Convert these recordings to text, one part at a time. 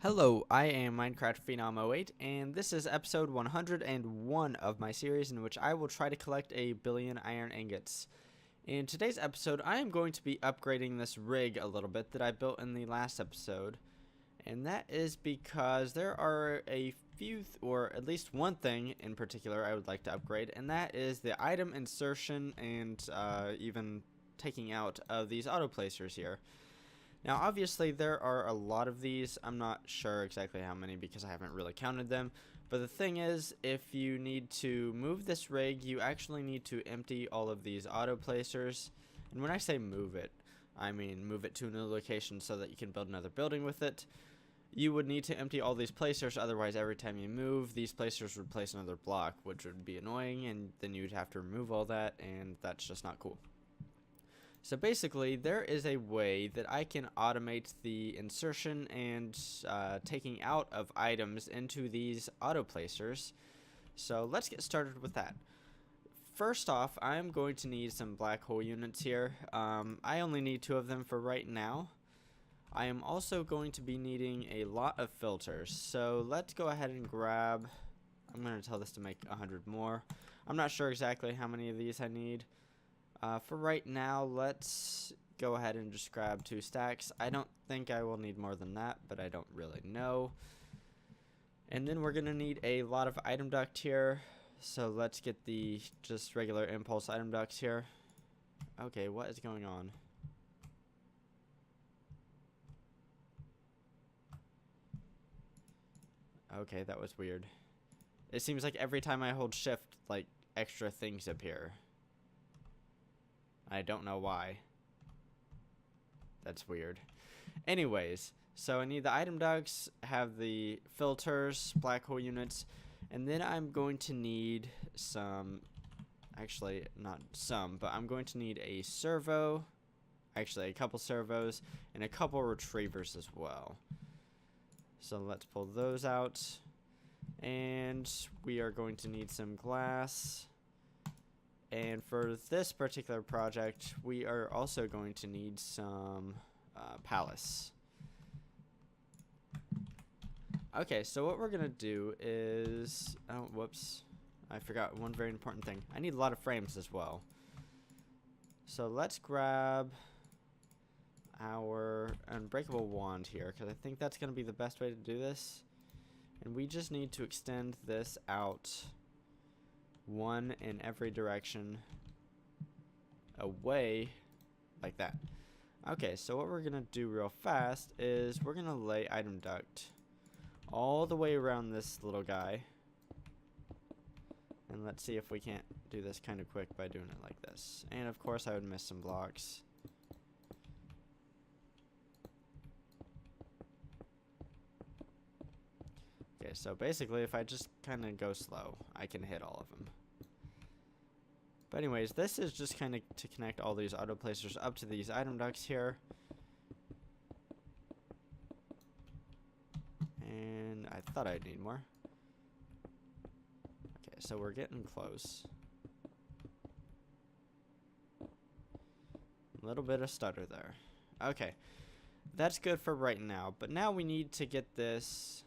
Hello, I am Minecraft Phenom 08, and this is episode 101 of my series in which I will try to collect a billion iron ingots. In today's episode, I am going to be upgrading this rig a little bit that I built in the last episode, and that is because there are a few, or at least one thing in particular I would like to upgrade, and that is the item insertion and even taking out of these auto placers here. Now, obviously, there are a lot of these. I'm not sure exactly how many because I haven't really counted them. But the thing is, if you need to move this rig, you actually need to empty all of these auto placers. And when I say move it, I mean move it to a new location so that you can build another building with it. You would need to empty all these placers, otherwise every time you move, these placers would place another block, which would be annoying, and then you'd have to remove all that, and that's just not cool. So basically, there is a way that I can automate the insertion and taking out of items into these auto placers. So let's get started with that. First off, I'm going to need some black hole units here. I only need 2 of them for right now. I am also going to be needing a lot of filters. So let's go ahead and grab, I'm going to tell this to make 100 more. I'm not sure exactly how many of these I need. For right now, let's go ahead and just grab 2 stacks. I don't think I will need more than that, but I don't really know. And then we're going to need a lot of item duct here. So let's get the just regular impulse item ducts here. Okay, what is going on? Okay, that was weird. It seems like every time I hold shift, like, extra things appear. I don't know why. That's weird. Anyways, so I need the item ducts, have the filters, black hole units, and then I'm going to need some, actually not some, but I'm going to need a servo, actually a couple servos, and a couple retrievers as well. So let's pull those out, and we are going to need some glass. And for this particular project, we are also going to need some pallets. Okay, so what we're going to do is, oh, whoops, I forgot one very important thing. I need a lot of frames as well. So let's grab our unbreakable wand here, because I think that's going to be the best way to do this. And we just need to extend this out 1 in every direction away, like that. Okay, so what we're gonna do real fast is we're gonna lay item duct all the way around this little guy, and let's see if we can't do this kind of quick by doing it like this. And of course I would miss some blocks. Okay, so basically if I just kind of go slow, I can hit all of them. But anyways, this is just kind of to connect all these auto placers up to these item ducts here. And I thought I'd need more. Okay, so we're getting close. A little bit of stutter there. Okay, that's good for right now. But now we need to get this.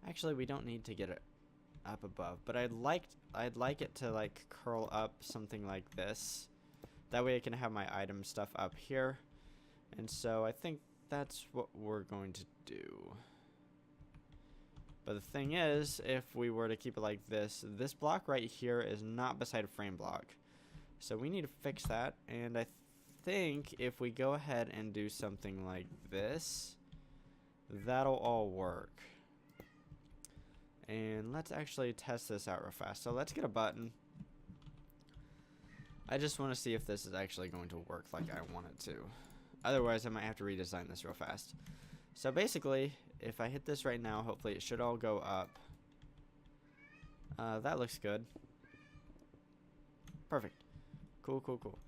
Actually, we don't need to get it up above, but I'd like it to like curl up something like this. That way I can have my item stuff up here. And so I think that's what we're going to do. But the thing is, if we were to keep it like this block right here is not beside a frame block. So we need to fix that, and I think if we go ahead and do something like this, that'll all work. And let's actually test this out real fast. So let's get a button. I just want to see if this is actually going to work like I want it to. Otherwise, I might have to redesign this real fast. So basically, if I hit this right now, hopefully it should all go up. That looks good. Perfect. Cool, cool, cool.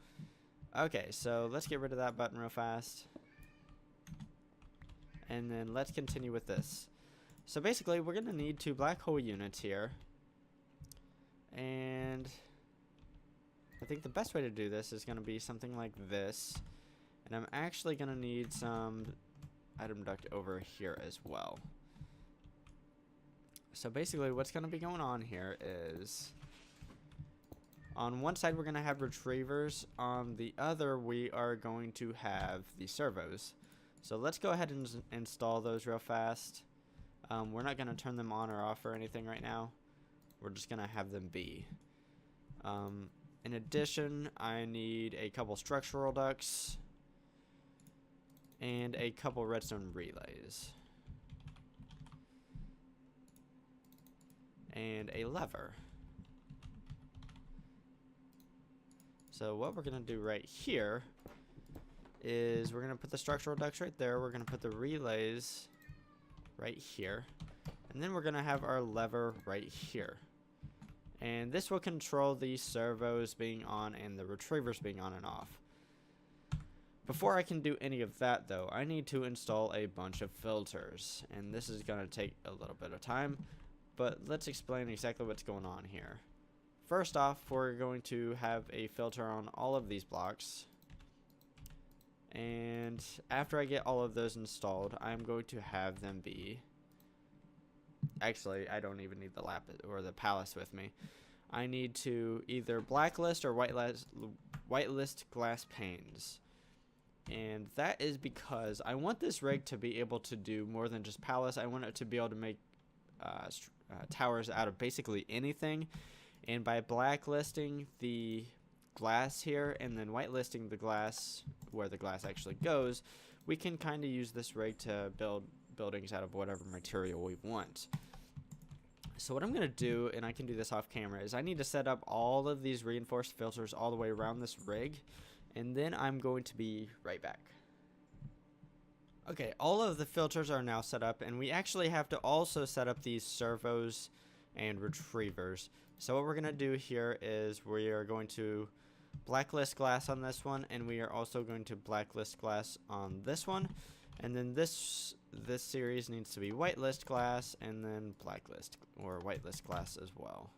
Okay, so let's get rid of that button real fast. And then let's continue with this. So basically, we're going to need 2 black hole units here. And I think the best way to do this is going to be something like this. And I'm actually going to need some item duct over here as well. So basically what's going to be going on here is on one side we're going to have retrievers, on the other we are going to have the servos. So let's go ahead and install those real fast. We're not going to turn them on or off or anything right now. We're just going to have them be. In addition, I need a couple structural ducts and a couple redstone relays. And a lever. So what we're going to do right here is we're going to put the structural ducts right there. We're going to put the relays right here. And then we're going to have our lever right here. And this will control the servos being on and the retrievers being on and off. Before I can do any of that though, I need to install a bunch of filters. And this is going to take a little bit of time, but let's explain exactly what's going on here. First off, we're going to have a filter on all of these blocks. And after I get all of those installed, I'm going to have them be... Actually, I don't even need the lapis or the palace with me. I need to either blacklist or whitelist glass panes. And that is because I want this rig to be able to do more than just palace. I want it to be able to make towers out of basically anything. And by blacklisting the glass here and then whitelisting the glass where the glass actually goes, we can kind of use this rig to build buildings out of whatever material we want. So what I'm going to do, and I can do this off camera, is I need to set up all of these reinforced filters all the way around this rig, and then I'm going to be right back. Okay, all of the filters are now set up, and we actually have to also set up these servos and retrievers. So what we're going to do here is we are going to blacklist glass on this one, and we are also going to blacklist glass on this one. And then this series needs to be whitelist glass and then blacklist or whitelist glass as well.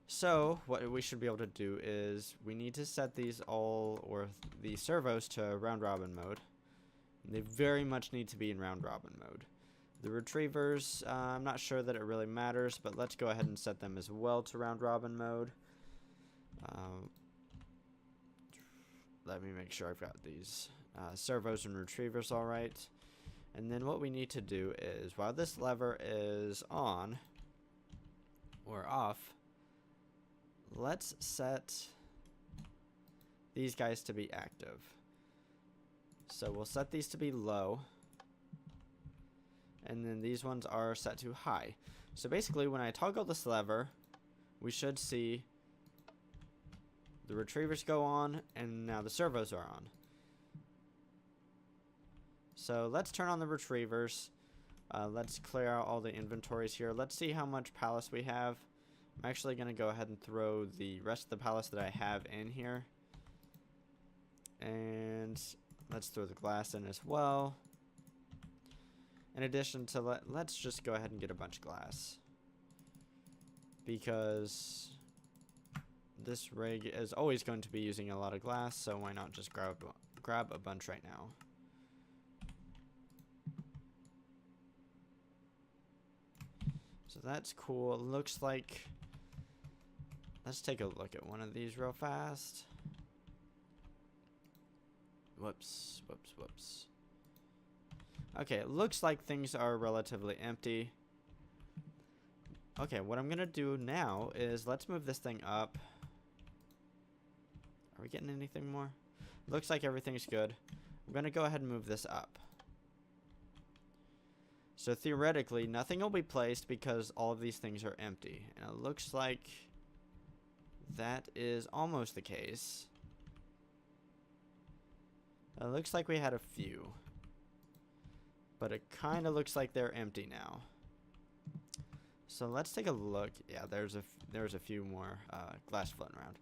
So what we should be able to do is we need to set these all, or the servos, to round robin mode. They very much need to be in round robin mode. The retrievers, I'm not sure that it really matters, but let's go ahead and set them as well to round robin mode. Let me make sure I've got these servos and retrievers all right. And then what we need to do is, while this lever is on or off, let's set these guys to be active. So we'll set these to be low, and then these ones are set to high. So basically when I toggle this lever, we should see the retrievers go on, and now the servos are on. So let's turn on the retrievers. Let's clear out all the inventories here. Let's see how much palace we have. I'm actually going to go ahead and throw the rest of the palace that I have in here. And let's throw the glass in as well. In addition to let's just go ahead and get a bunch of glass, because this rig is always going to be using a lot of glass, so why not just grab a bunch right now. So that's cool. It looks like, let's take a look at one of these real fast. Whoops. Okay, it looks like things are relatively empty. Okay, what I'm gonna do now is let's move this thing up. Are we getting anything more? Looks like everything's good. I'm gonna go ahead and move this up. So theoretically, nothing will be placed because all of these things are empty. And it looks like that is almost the case. It looks like we had a few, but it kind of looks like they're empty now. So let's take a look. Yeah, there's a few more glass floating around.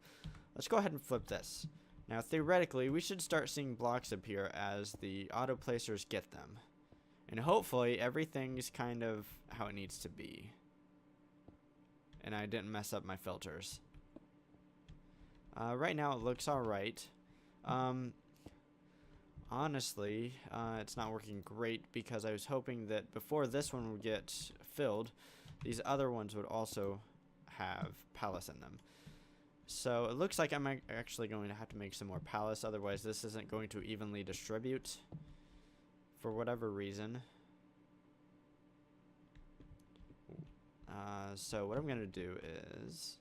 Let's go ahead and flip this. Now theoretically, we should start seeing blocks appear as the auto placers get them. And hopefully everything's kind of how it needs to be. And I didn't mess up my filters. Right now it looks alright. honestly, it's not working great because I was hoping that before this one would get filled, these other ones would also have pallets in them. So it looks like I'm actually going to have to make some more pallets, otherwise this isn't going to evenly distribute for whatever reason. So what I'm going to do is...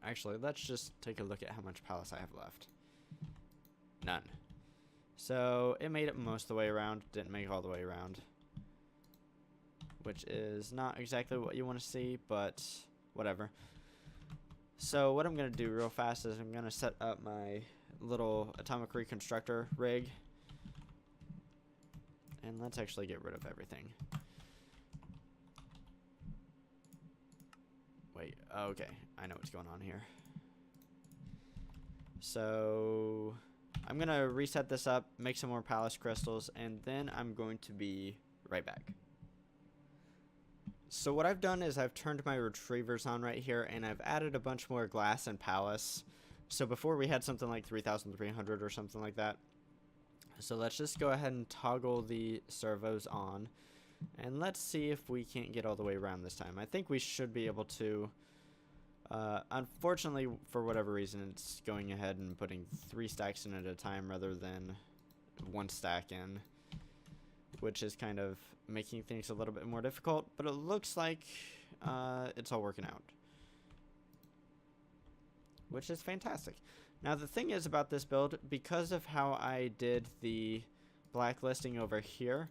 Actually, let's just take a look at how much pallets I have left. None. So it made it most of the way around, didn't make all the way around. Which is not exactly what you want to see, but whatever. So what I'm going to do real fast is I'm going to set up my little atomic reconstructor rig. And let's actually get rid of everything. Wait, okay, I know what's going on here. So I'm going to reset this up, make some more Palace crystals, and then I'm going to be right back. So what I've done is I've turned my retrievers on right here, and I've added a bunch more glass and Palace. So before we had something like 3,300 or something like that. So let's just go ahead and toggle the servos on. And let's see if we can't get all the way around this time. I think we should be able to. Unfortunately, for whatever reason, it's going ahead and putting 3 stacks in at a time rather than 1 stack in, which is kind of making things a little bit more difficult, but it looks like it's all working out, which is fantastic. Now the thing is about this build, because of how I did the blacklisting over here,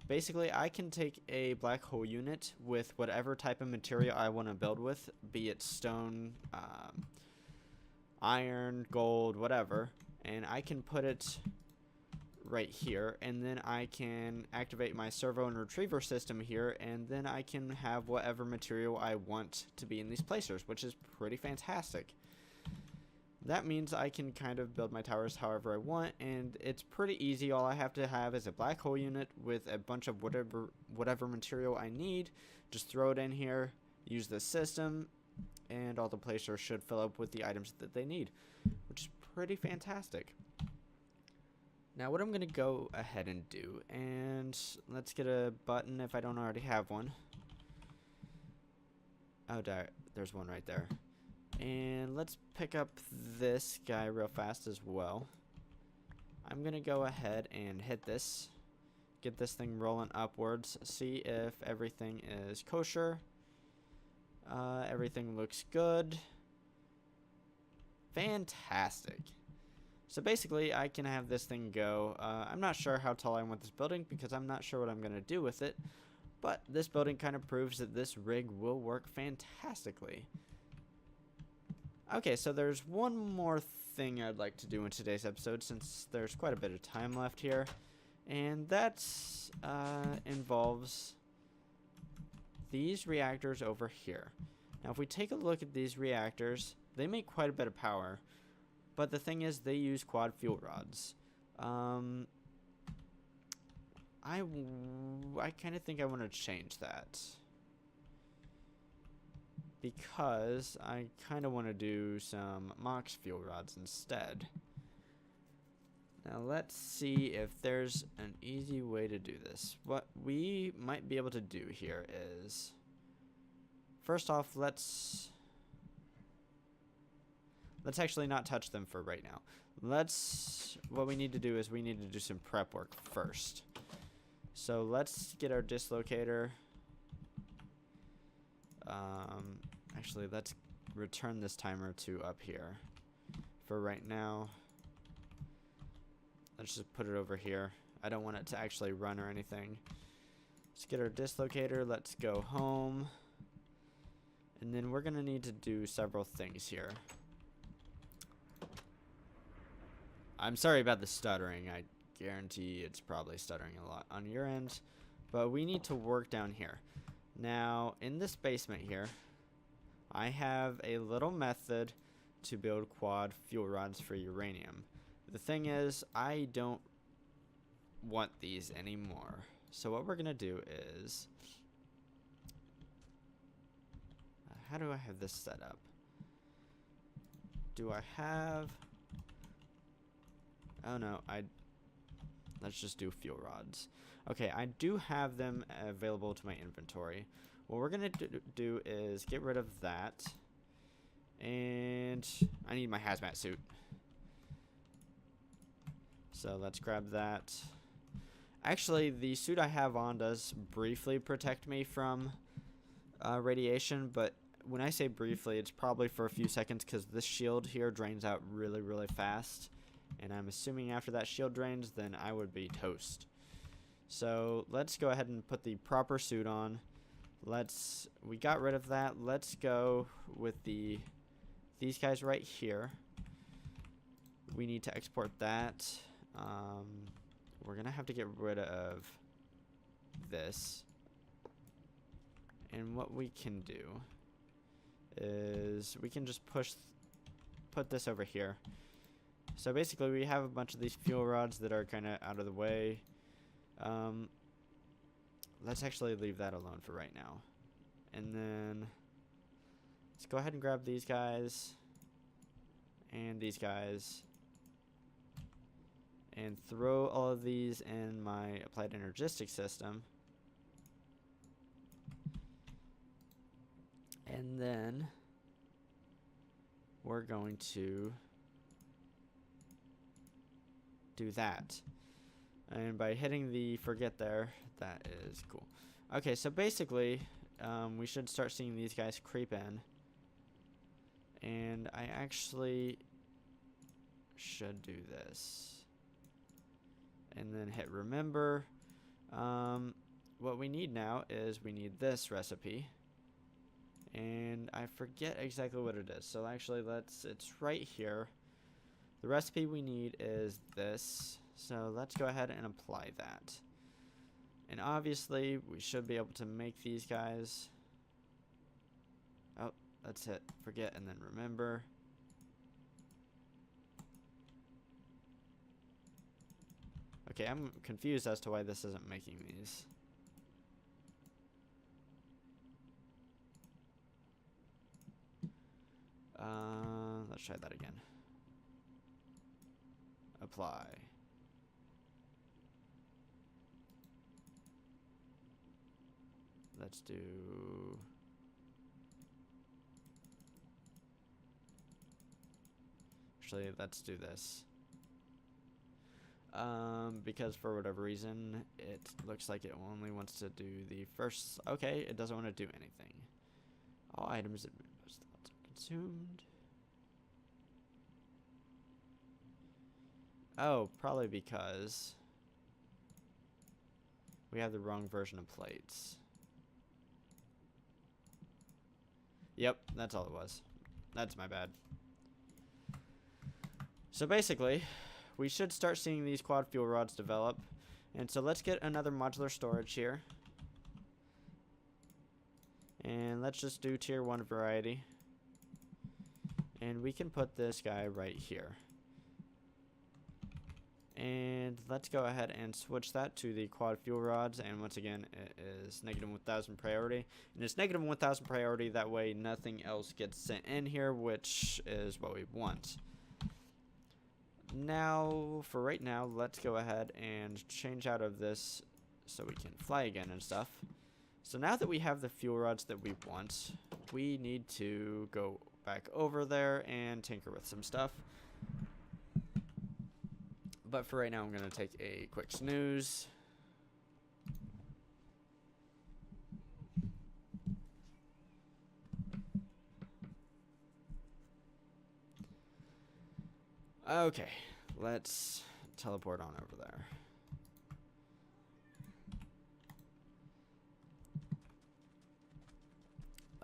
basically I can take a black hole unit with whatever type of material I want to build with, be it stone, iron, gold, whatever, and I can put it right here, and then I can activate my servo and retriever system here, and then I can have whatever material I want to be in these placers, which is pretty fantastic. That means I can kind of build my towers however I want, and it's pretty easy. All I have to have is a black hole unit with a bunch of whatever material I need. Just throw it in here, use the system, and all the placers should fill up with the items that they need, which is pretty fantastic. Now what I'm going to go ahead and do, and let's get a button if I don't already have one. Oh, there's one right there. And let's pick up this guy real fast as well. I'm going to go ahead and hit this. Get this thing rolling upwards. See if everything is kosher. Everything looks good. Fantastic. So basically, I can have this thing go. I'm not sure how tall I want this building because I'm not sure what I'm going to do with it. But this building kind of proves that this rig will work fantastically. Okay, so there's one more thing I'd like to do in today's episode since there's quite a bit of time left here. And that involves these reactors over here. Now if we take a look at these reactors, they make quite a bit of power. But the thing is, they use quad fuel rods. I kind of think I want to change that. Because I kind of want to do some MOX Fuel Rods instead. Now let's see if there's an easy way to do this. What we might be able to do here is, first off, let's actually not touch them for right now. What we need to do is we need to do some prep work first. So let's get our dislocator. Actually, let's return this timer to up here. For right now, let's just put it over here. I don't want it to actually run or anything. Let's get our dislocator. Let's go home. And then we're going to need to do several things here. I'm sorry about the stuttering. I guarantee it's probably stuttering a lot on your end. But we need to work down here. Now, in this basement here, I have a little method to build quad fuel rods for uranium. The thing is, I don't want these anymore. So what we're going to do is, how do I have this set up? Do I have, Oh no, let's just do fuel rods. Okay, I do have them available to my inventory. What we're gonna do is get rid of that. And I need my hazmat suit. So let's grab that. Actually, the suit I have on does briefly protect me from radiation, but when I say briefly, it's probably for a few seconds because this shield here drains out really, really fast. And I'm assuming after that shield drains, then I would be toast. So let's go ahead and put the proper suit on. We got rid of that. Let's go with these guys right here. We need to export that. We're gonna have to get rid of this. And what we can do is we can just put this over here. So basically we have a bunch of these fuel rods that are kind of out of the way. Let's actually leave that alone for right now. And then let's go ahead and grab these guys and these guys and throw all of these in my applied energistic system. And then we're going to do that. And by hitting the forget there, that is cool. Okay, so basically, we should start seeing these guys creep in. And I actually should do this. And then hit remember. What we need now is we need this recipe. And I forget exactly what it is. So actually, it's right here. The recipe we need is this. So let's go ahead and apply that. And obviously, we should be able to make these guys. Oh, let's hit forget and then remember. Okay, I'm confused as to why this isn't making these. Let's try that again. Apply. Let's do... Actually, let's do this. Because for whatever reason, it looks like it only wants to do the first... Okay, it doesn't want to do anything. All items that most thoughts are consumed. Oh, probably because we have the wrong version of plates. Yep, that's all it was. That's my bad. So basically, we should start seeing these quad fuel rods develop. And so let's get another modular storage here. And let's just do tier 1 variety. And we can put this guy right here. And let's go ahead and switch that to the quad fuel rods. And once again, it is negative 1000 priority. And it's negative 1000 priority. That way nothing else gets sent in here, which is what we want. Now, for right now, let's go ahead and change out of this so we can fly again and stuff. So now that we have the fuel rods that we want, we need to go back over there and tinker with some stuff. But for right now, I'm going to take a quick snooze. Okay, let's teleport on over there.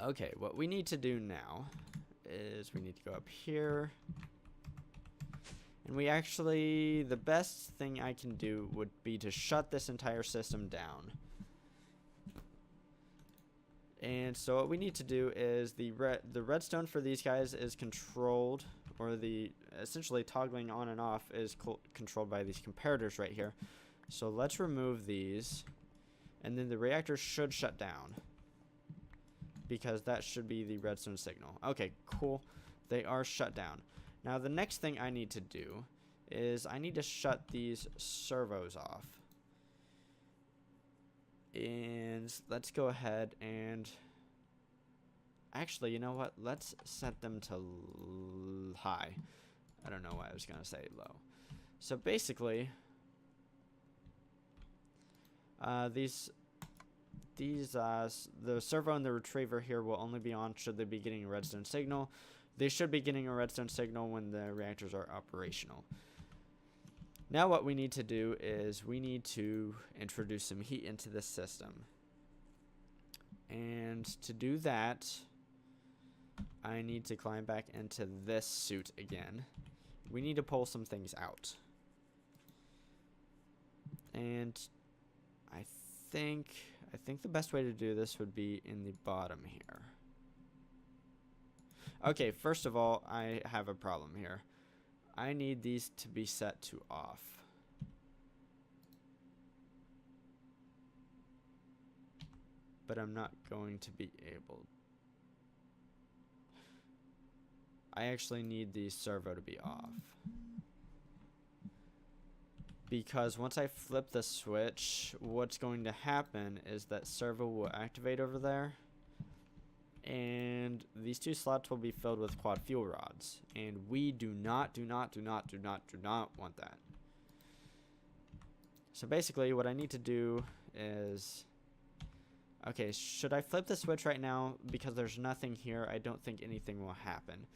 Okay, what we need to do now is we need to go up here. And we actually, the best thing I can do would be to shut this entire system down. And so what we need to do is the redstone for these guys is controlled, or the essentially toggling on and off is controlled by these comparators right here. So let's remove these, and then the reactor should shut down, because that should be the redstone signal. Okay, cool. They are shut down. Now the next thing I need to do is I need to shut these servos off. And let's go ahead and actually, you know what? Let's set them to high. I don't know why I was going to say low. So basically, the servo and the retriever here will only be on should they be getting a redstone signal. They should be getting a redstone signal when the reactors are operational. Now what we need to do is we need to introduce some heat into this system. And to do that, I need to climb back into this suit again. We need to pull some things out. And I think the best way to do this would be in the bottom here. Okay, first of all, I have a problem here. I need these to be set to off. But I'm not going to be able. I actually need the servo to be off. Because once I flip the switch, what's going to happen is that servo will activate over there. And these two slots will be filled with quad fuel rods. And we do not want that. So basically what I need to do is, okay, should I flip the switch right now? Because there's nothing here, I don't think anything will happen.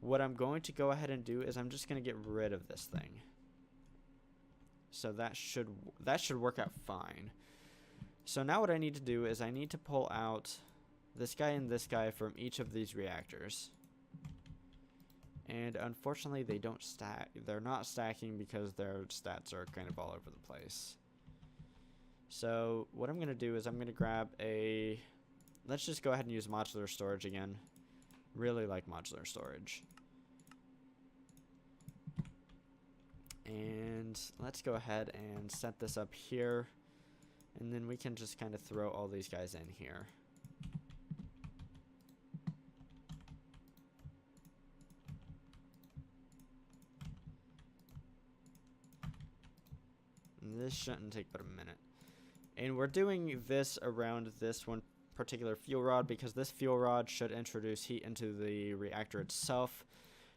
What I'm going to go ahead and do is I'm just going to get rid of this thing. So that should work out fine. So now what I need to do is I need to pull out this guy and this guy from each of these reactors. And unfortunately they don't stack. They're not stacking because their stats are kind of all over the place. So what I'm going to do is I'm going to grab a... Let's just go ahead and use modular storage again. Really like modular storage. And let's go ahead and set this up here. And then we can just kind of throw all these guys in here. This shouldn't take but a minute. And we're doing this around this one particular fuel rod because this fuel rod should introduce heat into the reactor itself.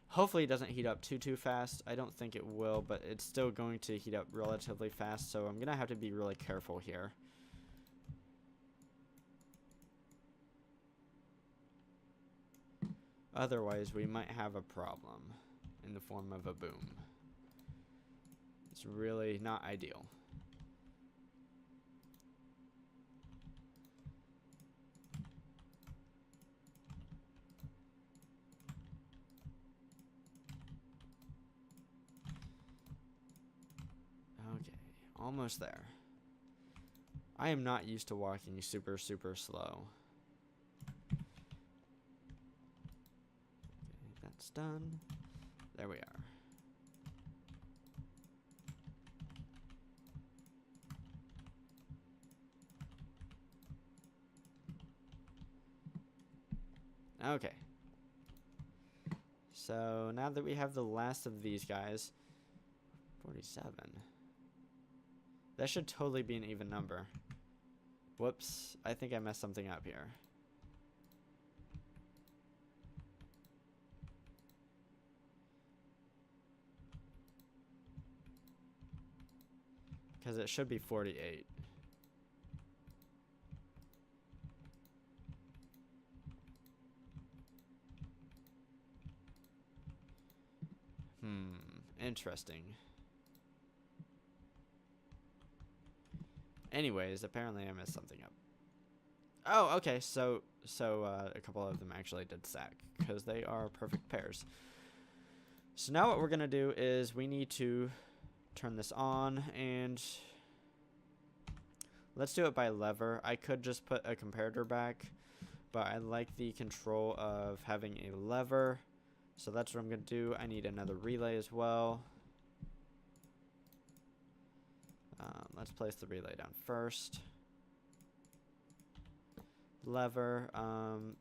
Hopefully it doesn't heat up too fast. I don't think it will, but it's still going to heat up relatively fast, so I'm going to have to be really careful here. Otherwise, we might have a problem in the form of a boom. It's really not ideal. Okay, almost there. I am not used to walking super slow. Okay, that's done. There we are. Okay. So now that we have the last of these guys, 47. That should totally be an even number. Whoops, I think I messed something up here. Because it should be 48. Interesting. Anyways, apparently I messed something up. Oh, okay, so a couple of them actually did stack, because they are perfect pairs. So now what we're going to do is we need to turn this on, and let's do it by lever. I could just put a comparator back, but I like the control of having a lever. So that's what I'm going to do. I need another relay as well. Let's place the relay down first. Lever.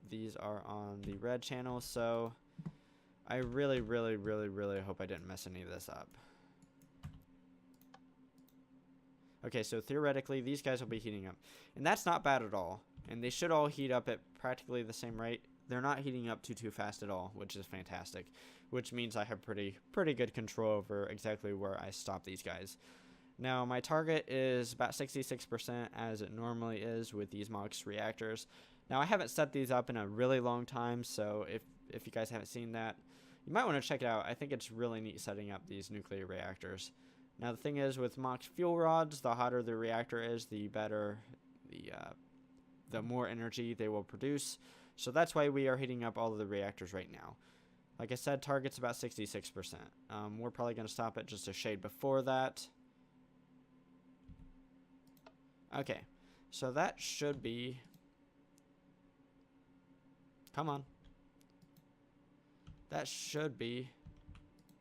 These are on the red channel, so I really hope I didn't mess any of this up. Okay, so theoretically, these guys will be heating up. And that's not bad at all. And they should all heat up at practically the same rate. They're not heating up too fast at all, which is fantastic. Which means I have pretty good control over exactly where I stop these guys. Now, my target is about 66%, as it normally is with these MOX reactors. Now, I haven't set these up in a really long time, so if you guys haven't seen that, you might want to check it out. I think it's really neat setting up these nuclear reactors. Now, the thing is, with MOX Fuel Rods, the hotter the reactor is, the better, the more energy they will produce. So that's why we are heating up all of the reactors right now. Like I said, target's about 66%. We're probably going to stop it just a shade before that. Okay, so that should be... Come on. That should be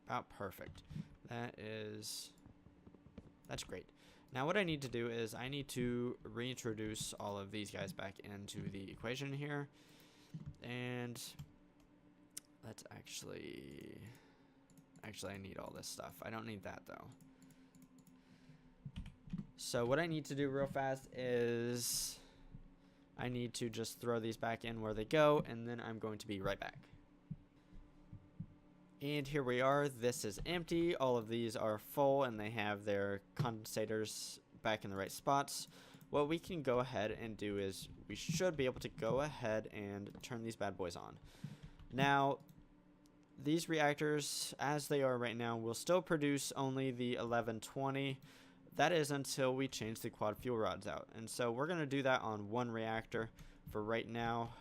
about perfect. That's great. Now what I need to do is I need to reintroduce all of these guys back into the equation here. And let's actually I need all this stuff. I don't need that though. So what I need to do real fast is I need to just throw these back in where they go, and then I'm going to be right back. And here we are. This is empty. All of these are full, and they have their condensators back in the right spots. What we can go ahead and do is we should be able to go ahead and turn these bad boys on. Now, these reactors, as they are right now, will still produce only the 1120. That is until we change the quad fuel rods out. And so we're going to do that on one reactor for right now.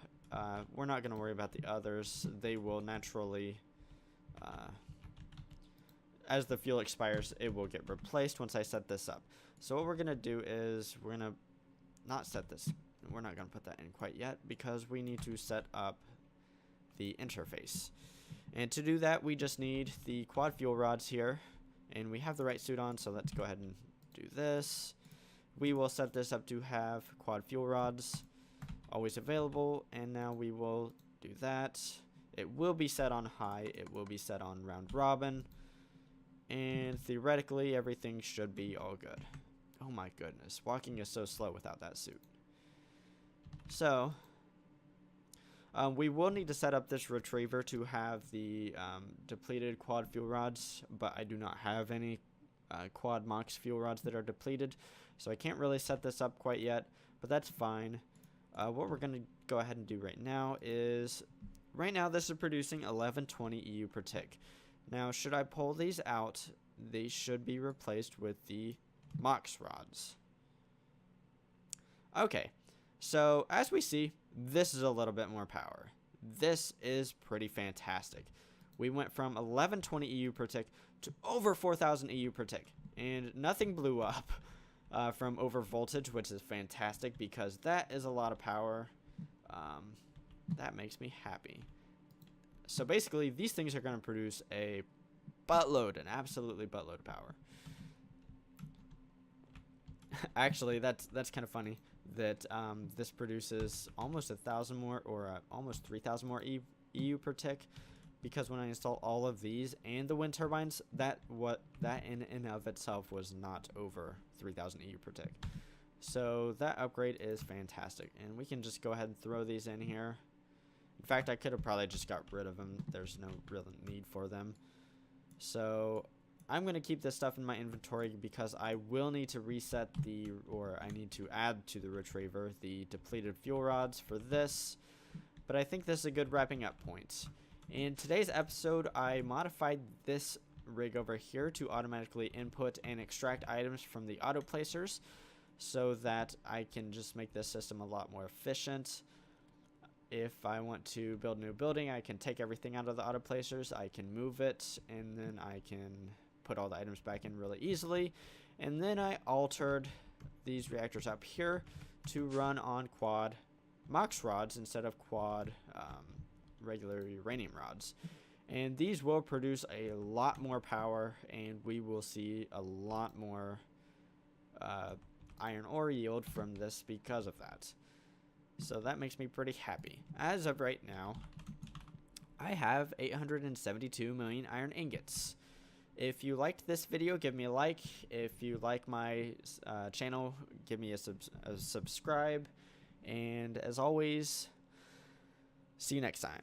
We're not going to worry about the others. They will naturally, as the fuel expires, it will get replaced once I set this up. So what we're going to do is we're going to not set this. We're not going to put that in quite yet because we need to set up the interface. And to do that, we just need the quad fuel rods here. And we have the right suit on, so let's go ahead and do this. We will set this up to have quad fuel rods always available, and now we will do that. It will be set on high, it will be set on round robin, and theoretically everything should be all good. Oh my goodness, walking is so slow without that suit. So we will need to set up this retriever to have the depleted quad fuel rods, but I do not have any quad MOX fuel rods that are depleted, so I can't really set this up quite yet, but that's fine. What we're going to go ahead and do right now is, right now this is producing 1120 EU per tick. Now, should I pull these out, they should be replaced with the MOX rods. Okay, so as we see, this is a little bit more power. This is pretty fantastic. We went from 1120 EU per tick to over 4000 EU per tick, and nothing blew up from over voltage, which is fantastic because that is a lot of power. That makes me happy. So basically, these things are going to produce a buttload, an absolutely buttload of power. Actually, that's kind of funny that this produces almost 1,000 more, or almost 3,000 more EU per tick, because when I install all of these and the wind turbines, that in and of itself was not over 3,000 EU per tick. So that upgrade is fantastic, and we can just go ahead and throw these in here. In fact, I could have probably just got rid of them. There's no real need for them. So I'm going to keep this stuff in my inventory because I will need to reset I need to add to the retriever the depleted fuel rods for this. But I think this is a good wrapping up point. In today's episode, I modified this rig over here to automatically input and extract items from the auto placers so that I can just make this system a lot more efficient. If I want to build a new building, I can take everything out of the auto placers, I can move it, and then I can put all the items back in really easily. And then I altered these reactors up here to run on quad MOX rods instead of quad regular uranium rods. And these will produce a lot more power, and we will see a lot more iron ore yield from this because of that. So that makes me pretty happy. As of right now, I have 872 million iron ingots. If you liked this video, give me a like. If you like my channel, give me a subscribe. And as always, see you next time.